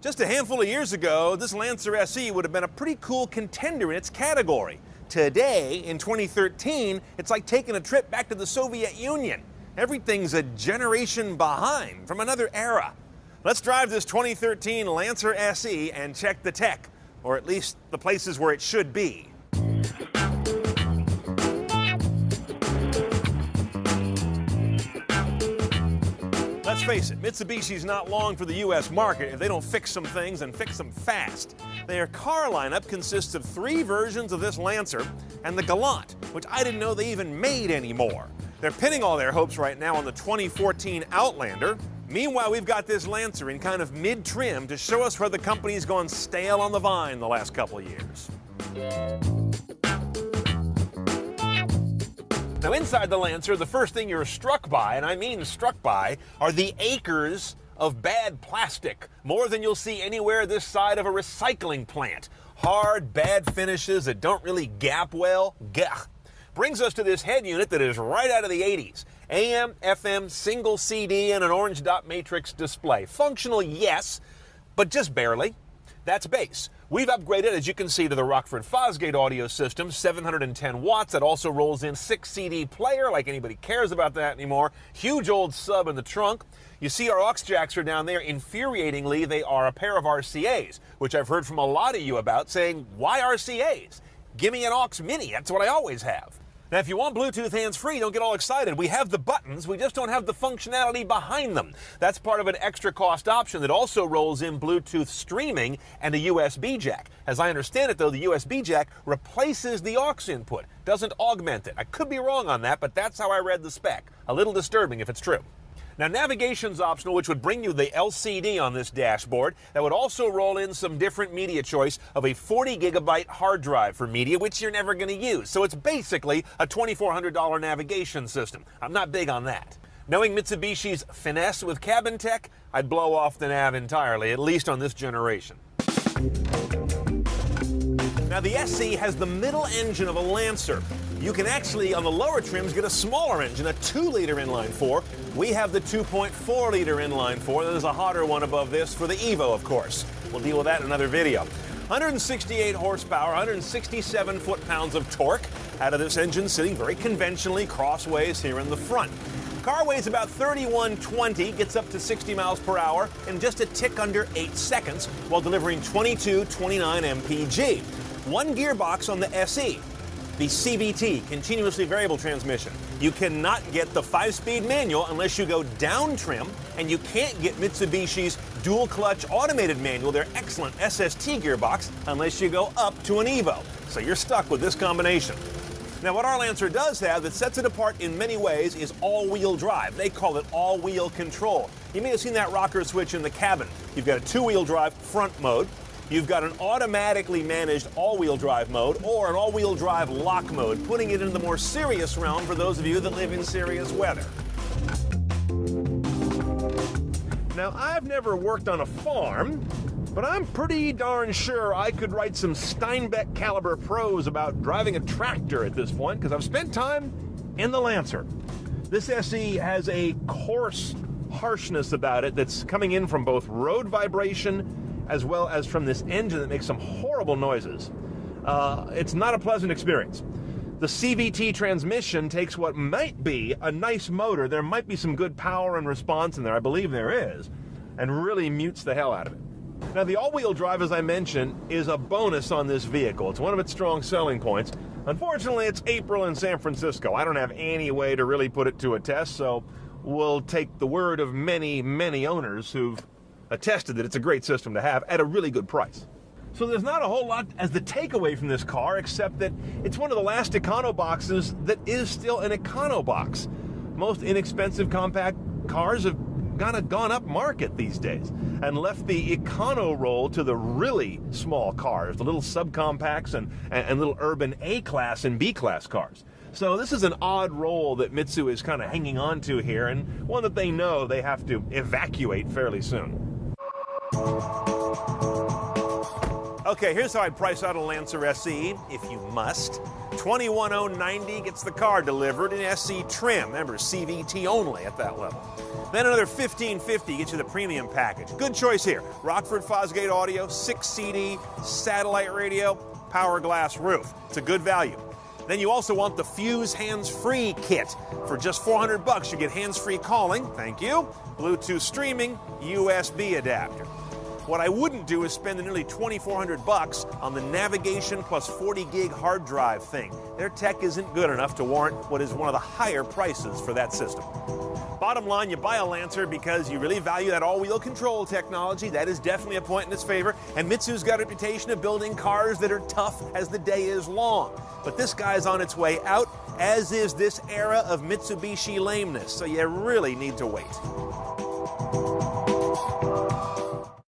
Just a handful of years ago, this Lancer SE would have been a pretty cool contender in its category. Today, in 2013, it's like taking a trip back to the Soviet Union. Everything's a generation behind, from another era. Let's drive this 2013 Lancer SE and check the tech, or at least the places where it should be. Let's face it, Mitsubishi's not long for the U.S. market if they don't fix some things and fix them fast. Their car lineup consists of 3 versions of this Lancer and the Galant, which I didn't know they even made anymore. They're pinning all their hopes right now on the 2014 Outlander. Meanwhile, we've got this Lancer in kind of mid-trim to show us where the company's gone stale on the vine the last couple of years. Now, inside the Lancer, the first thing you're struck by, and I mean struck by, are the acres of bad plastic. More than you'll see anywhere this side of a recycling plant. Hard, bad finishes that don't really gap well. Gah. Brings us to this head unit that is right out of the 80s. AM, FM, single CD, and an orange dot matrix display. Functional, yes, but just barely. That's bass. We've upgraded, as you can see, to the Rockford Fosgate audio system, 710 watts. That also rolls in 6 CD player, like anybody cares about that anymore. Huge old sub in the trunk. You see our aux jacks are down there. Infuriatingly, they are a pair of RCAs, which I've heard from a lot of you about, saying, why RCAs? Give me an aux mini, that's what I always have. Now, if you want Bluetooth hands-free, don't get all excited. We have the buttons, we just don't have the functionality behind them. That's part of an extra cost option that also rolls in Bluetooth streaming and a USB jack. As I understand it, though, the USB jack replaces the aux input, doesn't augment it. I could be wrong on that, but that's how I read the spec. A little disturbing if it's true. Now, navigation's optional, which would bring you the LCD on this dashboard. That would also roll in some different media choice of a 40 gigabyte hard drive for media, which you're never going to use. So it's basically a $2,400 navigation system. I'm not big on that. Knowing Mitsubishi's finesse with cabin tech, I'd blow off the nav entirely, at least on this generation. Now, the SE has the middle engine of a Lancer. You can actually, on the lower trims, get a smaller engine, a 2-liter inline-4. We have the 2.4-liter inline-4. There's a hotter one above this for the Evo, of course. We'll deal with that in another video. 168 horsepower, 167 foot-pounds of torque out of this engine, sitting very conventionally crossways here in the front. Car weighs about 3120, gets up to 60 miles per hour in just a tick under 8 seconds while delivering 2229 mpg. 1 gearbox on the SE. The CVT, continuously variable transmission. You cannot get the 5-speed manual unless you go down trim, and you can't get Mitsubishi's dual clutch automated manual, their excellent SST gearbox, unless you go up to an Evo. So you're stuck with this combination. Now, what our Lancer does have that sets it apart in many ways is all-wheel drive. They call it all-wheel control. You may have seen that rocker switch in the cabin. You've got a 2-wheel drive front mode. You've got an automatically managed all-wheel drive mode or an all-wheel drive lock mode, putting it into the more serious realm for those of you that live in serious weather. Now, I've never worked on a farm, but I'm pretty darn sure I could write some Steinbeck caliber prose about driving a tractor at this point, because I've spent time in the Lancer. This SE has a coarse harshness about it that's coming in from both road vibration as well as from this engine that makes some horrible noises. It's not a pleasant experience. The CVT transmission takes what might be a nice motor, there might be some good power and response in there, I believe there is, and really mutes the hell out of it. Now, the all-wheel drive, as I mentioned, is a bonus on this vehicle. It's one of its strong selling points. Unfortunately, it's April in San Francisco. I don't have any way to really put it to a test, so we'll take the word of many, many owners who've attested that it's a great system to have at a really good price. So there's not a whole lot as the takeaway from this car, except that it's one of the last econo boxes that is still an econo box. Most inexpensive compact cars have kind of gone up market these days and left the econo role to the really small cars, the little subcompacts and little urban A-class and B-class cars. So this is an odd role that Mitsu is kind of hanging on to here, and one that they know they have to evacuate fairly soon. Okay, here's how I'd price out a Lancer SE, if you must. $21,090 gets the car delivered in SE trim. Remember, CVT only at that level. Then another $1,550 gets you the premium package. Good choice here. Rockford Fosgate audio, 6 CD, satellite radio, power glass roof. It's a good value. Then you also want the Fuse hands-free kit. For just $400, you get hands-free calling, thank you, Bluetooth streaming, USB adapter. What I wouldn't do is spend the nearly $2,400 on the navigation plus 40 gig hard drive thing. Their tech isn't good enough to warrant what is one of the higher prices for that system. Bottom line, you buy a Lancer because you really value that all-wheel control technology. That is definitely a point in its favor. And Mitsu's got a reputation of building cars that are tough as the day is long. But this guy's on its way out, as is this era of Mitsubishi lameness. So you really need to wait.